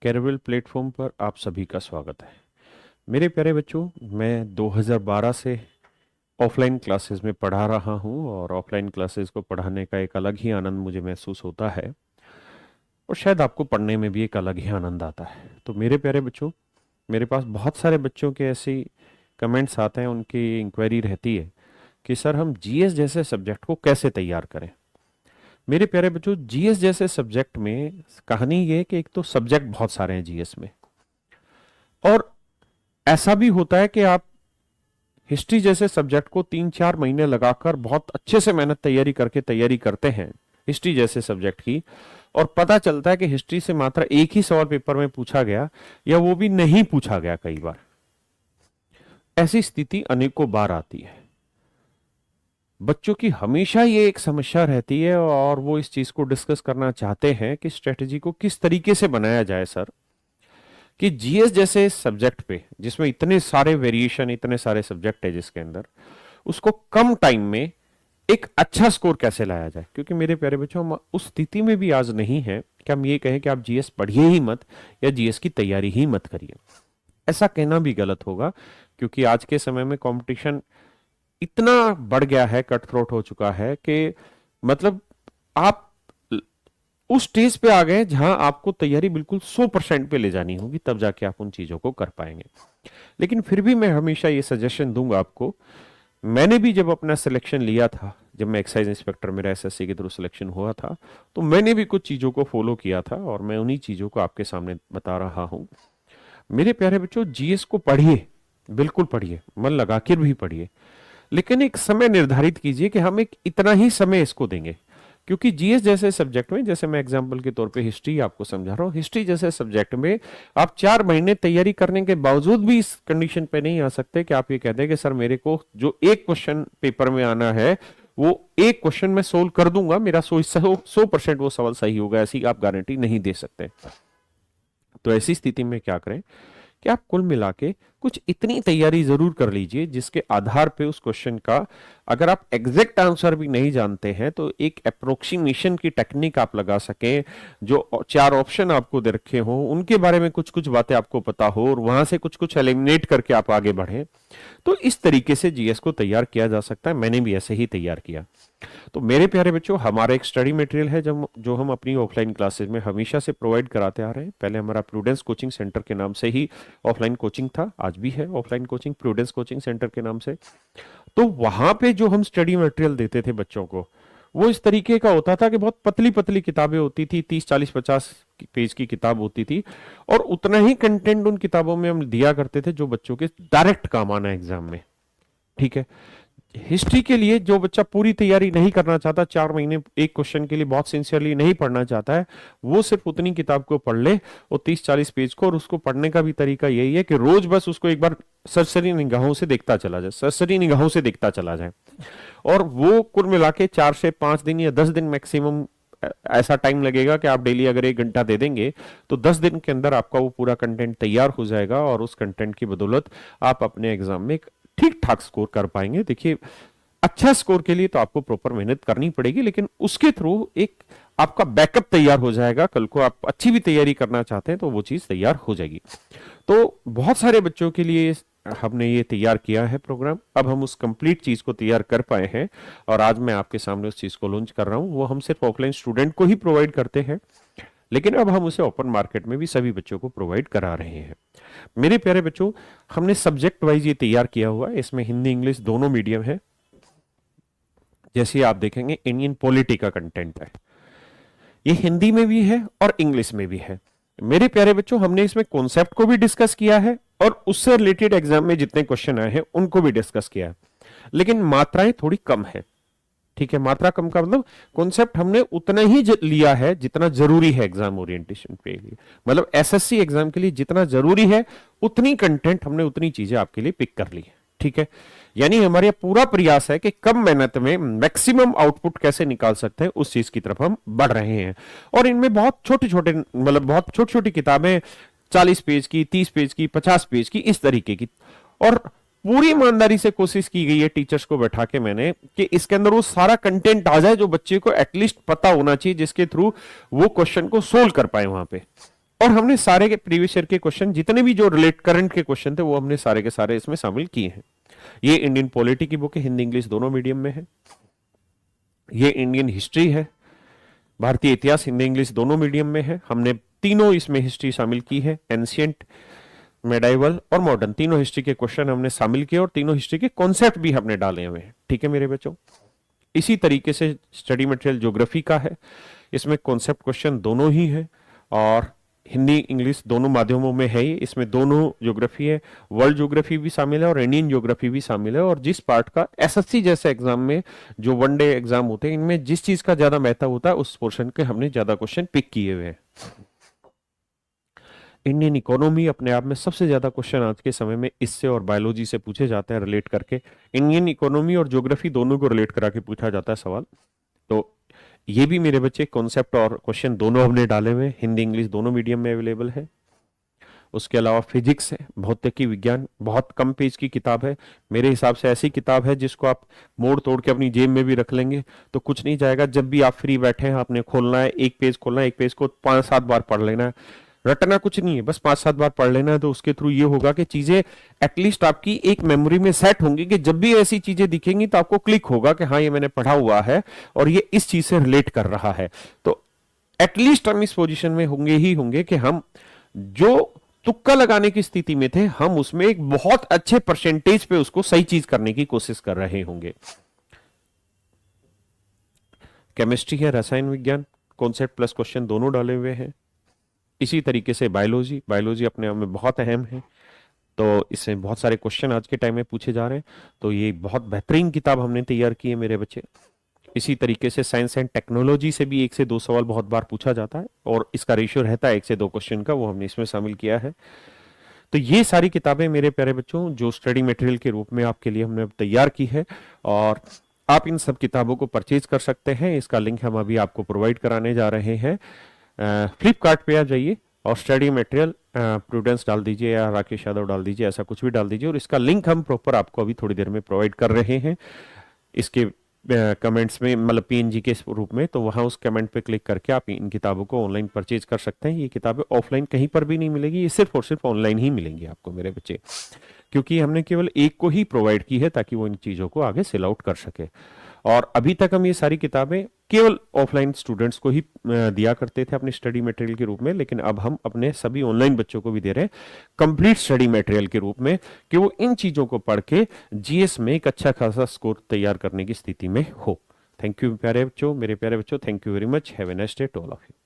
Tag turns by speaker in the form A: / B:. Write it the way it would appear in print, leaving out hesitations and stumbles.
A: कैरवल platform पर आप सभी का स्वागत है। मेरे प्यारे बच्चों, मैं 2012 से ऑफलाइन क्लासेस में पढ़ा रहा हूँ और ऑफलाइन क्लासेस को पढ़ाने का एक अलग ही आनंद मुझे महसूस होता है और शायद आपको पढ़ने में भी एक अलग ही आनंद आता है। तो मेरे प्यारे बच्चों, मेरे पास बहुत सारे बच्चों के ऐसे कमेंट्स आते हैं, उनकी इंक्वायरी रहती है कि सर हम जीएस जैसे सब्जेक्ट को कैसे तैयार करें। मेरे प्यारे बच्चों, जीएस जैसे सब्जेक्ट में कहानी ये है कि एक तो सब्जेक्ट बहुत सारे हैं जीएस में, और ऐसा भी होता है कि आप हिस्ट्री जैसे सब्जेक्ट को 3-4 महीने लगाकर बहुत अच्छे से मेहनत तैयारी करते हैं हिस्ट्री जैसे सब्जेक्ट की, और पता चलता है कि हिस्ट्री से मात्र एक ही सवाल पेपर में पूछा गया या वो भी नहीं पूछा गया कई बार। ऐसी स्थिति अनेकों बार आती है। बच्चों की हमेशा ये एक समस्या रहती है और वो इस चीज को डिस्कस करना चाहते हैं कि स्ट्रेटजी को किस तरीके से बनाया जाए सर, कि जीएस जैसे सब्जेक्ट पे जिसमें इतने सारे वेरिएशन, इतने सारे सब्जेक्ट है जिसके अंदर, उसको कम टाइम में एक अच्छा स्कोर कैसे लाया जाए। क्योंकि मेरे प्यारे बच्चों, हम उस स्थिति में भी आज नहीं है कि हम ये कहें कि आप जीएस पढ़िए ही मत या जीएस की तैयारी ही मत करिए। ऐसा कहना भी गलत होगा, क्योंकि आज के समय में कंपटीशन इतना बढ़ गया है, कट थ्रोट हो चुका है कि मतलब आप उस स्टेज पे आ गए जहां आपको तैयारी बिल्कुल 100% पे ले जानी होगी, तब जाके आप उन चीजों को कर पाएंगे। लेकिन फिर भी मैं हमेशा ये सजेशन दूंगा आपको। मैंने भी जब अपना सिलेक्शन लिया था, जब मैं एक्साइज इंस्पेक्टर मेरा एसएससी के थ्रू सिलेक्शन हुआ था, तो मैंने भी कुछ चीजों को फॉलो किया था और मैं उन्हीं चीजों को आपके सामने बता रहा हूं। मेरे प्यारे बच्चों, जीएस को पढ़िए, बिल्कुल पढ़िए, मन लगाकर भी पढ़िए, लेकिन एक समय निर्धारित कीजिए कि हम एक इतना ही समय इसको देंगे। क्योंकि जीएस जैसे सब्जेक्ट में, जैसे मैं एग्जांपल के तौर पे हिस्ट्री आपको समझा रहा हूँ, हिस्ट्री जैसे सब्जेक्ट में आप 4 महीने तैयारी करने के बावजूद भी इस कंडीशन पे नहीं आ सकते कि आप ये कह दें कि सर मेरे को जो एक क्वेश्चन पेपर में आना है वो एक क्वेश्चन में सोल्व कर दूंगा, मेरा 100% वो सवाल सही होगा, ऐसी आप गारंटी नहीं दे सकते। तो ऐसी स्थिति में क्या करें कि आप कुल मिला के कुछ इतनी तैयारी जरूर कर लीजिए जिसके आधार पे उस क्वेश्चन का, अगर आप एग्जैक्ट आंसर भी नहीं जानते हैं तो एक अप्रोक्सीमेशन की टेक्निक आप लगा सकें। जो 4 ऑप्शन आपको दे रखे हो उनके बारे में कुछ कुछ बातें आपको पता हो और वहां से कुछ कुछ एलिमिनेट करके आप आगे बढ़ें। तो इस तरीके से जीएस को तैयार किया जा सकता है। मैंने भी ऐसे ही तैयार किया। तो मेरे प्यारे बच्चों, हमारा एक स्टडी मटेरियल है जो हम अपनी ऑफलाइन क्लासेस में हमेशा से प्रोवाइड कराते आ रहे हैं। पहले हमारा प्रूडेंस कोचिंग सेंटर के नाम से ही ऑफलाइन कोचिंग था, आज भी है offline coaching prudence coaching centre के नाम से। तो वहां पे जो हम स्टडी मटेरियल देते थे बच्चों को, वो इस तरीके का होता था कि बहुत पतली पतली किताबें होती थी, 30, 40, 50 पेज की किताब होती थी, और उतना ही कंटेंट उन किताबों में हम दिया करते थे जो बच्चों के डायरेक्ट काम आना एग्जाम में। ठीक है, हिस्ट्री के लिए जो बच्चा पूरी तैयारी नहीं करना चाहता, 4 महीने एक क्वेश्चन के लिए बहुत सिंसियरली नहीं पढ़ना चाहता है, वो सिर्फ उतनी किताब को पढ़ ले और 30-40 पेज को, और उसको पढ़ने का भी तरीका यही है कि रोज बस उसको एक बार सरसरी निगाहों से देखता चला जाए, सरसरी निगाहों से देखता चला जाए, और वो कुल मिला के 4 से 5 दिन या 10 दिन मैक्सिमम ऐसा टाइम लगेगा कि आप डेली अगर 1 घंटा दे देंगे तो 10 दिन के अंदर आपका वो पूरा कंटेंट तैयार हो जाएगा, और उस कंटेंट की बदौलत आप अपने एग्जाम में ठीक ठाक स्कोर कर पाएंगे। देखिए, अच्छा स्कोर के लिए तो आपको प्रॉपर मेहनत करनी पड़ेगी, लेकिन उसके थ्रू एक आपका बैकअप तैयार हो जाएगा। कल को आप अच्छी भी तैयारी करना चाहते हैं तो वो चीज तैयार हो जाएगी। तो बहुत सारे बच्चों के लिए हमने ये तैयार किया है प्रोग्राम। अब हम उस कंप्लीट चीज को तैयार कर पाए हैं और आज मैं आपके सामने उस चीज को लॉन्च कर रहा हूं। वो हम सिर्फ ऑफलाइन स्टूडेंट को ही प्रोवाइड करते हैं, लेकिन अब हम उसे ओपन मार्केट में भी सभी बच्चों को प्रोवाइड करा रहे हैं। मेरे प्यारे बच्चों, हमने सब्जेक्ट वाइज ये तैयार किया हुआ है। इसमें हिंदी इंग्लिश दोनों मीडियम है। जैसे आप देखेंगे, इंडियन पॉलिटी का कंटेंट है, ये हिंदी में भी है और इंग्लिश में भी है। मेरे प्यारे बच्चों, हमने इसमें कॉन्सेप्ट को भी डिस्कस किया है और उससे रिलेटेड एग्जाम में जितने क्वेश्चन आए हैं उनको भी डिस्कस किया है, लेकिन मात्राएं थोड़ी कम है। ठीक है, मात्रा कम का मतलब कॉन्सेप्ट हमने उतना ही लिया है जितना जरूरी है एग्जाम ओरिएंटेशन के लिए। मतलब एसएससी एग्जाम के लिए जितना जरूरी है उतनी कंटेंट हमने उतनी चीजें आपके लिए पिक कर ली है। ठीक है, यानी हमारा पूरा प्रयास है कि कम मेहनत में मैक्सिमम आउटपुट कैसे निकाल सकते हैं उस चीज की तरफ हम बढ़ रहे हैं। और इनमें बहुत छोटे छोटे, मतलब बहुत छोटी छोटी किताबें, 40 पेज की, 30 पेज की, 50 पेज की, इस तरीके की, और पूरी ईमानदारी से कोशिश की गई है टीचर्स को बैठा के मैंने कि इसके अंदर वो सारा कंटेंट आ जाए जो बच्चे को एटलीस्ट पता होना चाहिए, जिसके थ्रू वो क्वेश्चन को सोल्व कर पाए वहां पे। और हमने सारे के प्रीवियस ईयर के क्वेश्चन जितने भी जो रिलेट करंट के क्वेश्चन थे वो हमने सारे के सारे इसमें शामिल किए हैं। ये इंडियन पॉलिटी की बुक है, हिंदी इंग्लिश दोनों मीडियम में है। ये इंडियन हिस्ट्री है, भारतीय इतिहास हिंदी इंग्लिश दोनों मीडियम में है। हमने तीनों इसमें हिस्ट्री शामिल की है, एंशियंट, मेडाइवल और मॉडर्न, तीनों हिस्ट्री के क्वेश्चन हमने शामिल किए और तीनों हिस्ट्री के कॉन्सेप्ट भी हमने डाले हुए हैं। ठीक है मेरे बच्चों, इसी तरीके से स्टडी मटेरियल ज्योग्राफी का है, इसमें कॉन्सेप्ट क्वेश्चन दोनों ही है और हिंदी इंग्लिश दोनों माध्यमों में है। इसमें दोनों ज्योग्राफी है, वर्ल्ड ज्योग्राफी भी शामिल है और इंडियन ज्योग्राफी भी शामिल है। और जिस पार्ट का एसएससी जैसे एग्जाम में जो वनडे एग्जाम होते हैं, इनमें जिस चीज का ज्यादा महत्व होता है उस पोर्शन के हमने ज्यादा क्वेश्चन पिक किए हुए हैं। इंडियन इकोनॉमी अपने आप में सबसे ज्यादा क्वेश्चन आज के समय में इससे और बायोलॉजी से पूछे जाते हैं रिलेट करके। इंडियन इकोनॉमी और ज्योग्राफी दोनों को रिलेट करा के पूछा जाता है सवाल। तो ये भी मेरे बच्चे कॉन्सेप्ट और क्वेश्चन दोनों हमने डाले हुए, हिंदी इंग्लिश दोनों मीडियम में अवेलेबल है। उसके अलावा फिजिक्स है, भौतिकी विज्ञान, बहुत कम पेज की किताब है। मेरे हिसाब से ऐसी किताब है जिसको आप मोड़ तोड़ के अपनी जेब में भी रख लेंगे तो कुछ नहीं जाएगा। जब भी आप फ्री बैठे हैं आपने खोलना है, एक पेज खोलना है, एक पेज को 5-7 बार पढ़ लेना है, रटना कुछ नहीं है, बस 5-7 बार पढ़ लेना है। तो उसके थ्रू ये होगा कि चीजें एटलीस्ट आपकी एक मेमोरी में सेट होंगी कि जब भी ऐसी चीजें दिखेंगी तो आपको क्लिक होगा कि हाँ ये मैंने पढ़ा हुआ है और ये इस चीज से रिलेट कर रहा है। तो एटलीस्ट हम इस पोजीशन में होंगे ही होंगे कि हम जो तुक्का लगाने की स्थिति में थे हम उसमें एक बहुत अच्छे परसेंटेज पे उसको सही चीज करने की कोशिश कर रहे होंगे। केमिस्ट्री है, रसायन विज्ञान, कॉन्सेप्ट प्लस क्वेश्चन दोनों डाले हुए हैं। इसी तरीके से बायोलॉजी, बायोलॉजी अपने आप में बहुत अहम है, तो इसमें बहुत सारे क्वेश्चन आज के टाइम में पूछे जा रहे हैं। तो ये बहुत बेहतरीन किताब हमने तैयार की है मेरे बच्चे। इसी तरीके से साइंस एंड टेक्नोलॉजी से भी 1 से 2 सवाल बहुत बार पूछा जाता है और इसका रेशियो रहता है 1 से 2 क्वेश्चन का, वो हमने इसमें शामिल किया है। तो ये सारी किताबें मेरे प्यारे बच्चों जो स्टडी मटेरियल के रूप में आपके लिए हमने तैयार की है और आप इन सब किताबों को परचेज कर सकते हैं। इसका लिंक हम अभी आपको प्रोवाइड कराने जा रहे हैं। फ्लिपकार्ट पे आ जाइए और स्टडी मटेरियल प्रूडेंस डाल दीजिए या राकेश यादव डाल दीजिए, ऐसा कुछ भी डाल दीजिए और इसका लिंक हम प्रॉपर आपको अभी थोड़ी देर में प्रोवाइड कर रहे हैं इसके कमेंट्स में, मतलब पीएनजी के रूप में। तो वहां उस कमेंट पे क्लिक करके आप इन किताबों को ऑनलाइन परचेज कर सकते हैं। ये किताबें ऑफलाइन कहीं पर भी नहीं मिलेगी, ये सिर्फ और सिर्फ ऑनलाइन ही मिलेंगी आपको मेरे बच्चे, क्योंकि हमने केवल एक को ही प्रोवाइड की है ताकि वो इन चीजों को आगे सेल आउट कर सके। और अभी तक हम ये सारी किताबें केवल ऑफलाइन स्टूडेंट्स को ही दिया करते थे अपने स्टडी मटेरियल के रूप में, लेकिन अब हम अपने सभी ऑनलाइन बच्चों को भी दे रहे हैं कंप्लीट स्टडी मटेरियल के रूप में कि वो इन चीजों को पढ़ के जीएस में एक अच्छा खासा स्कोर तैयार करने की स्थिति में हो। थैंक यू प्यारे बच्चों, मेरे प्यारे बच्चों, thank you very much. Have a nice day to all of you.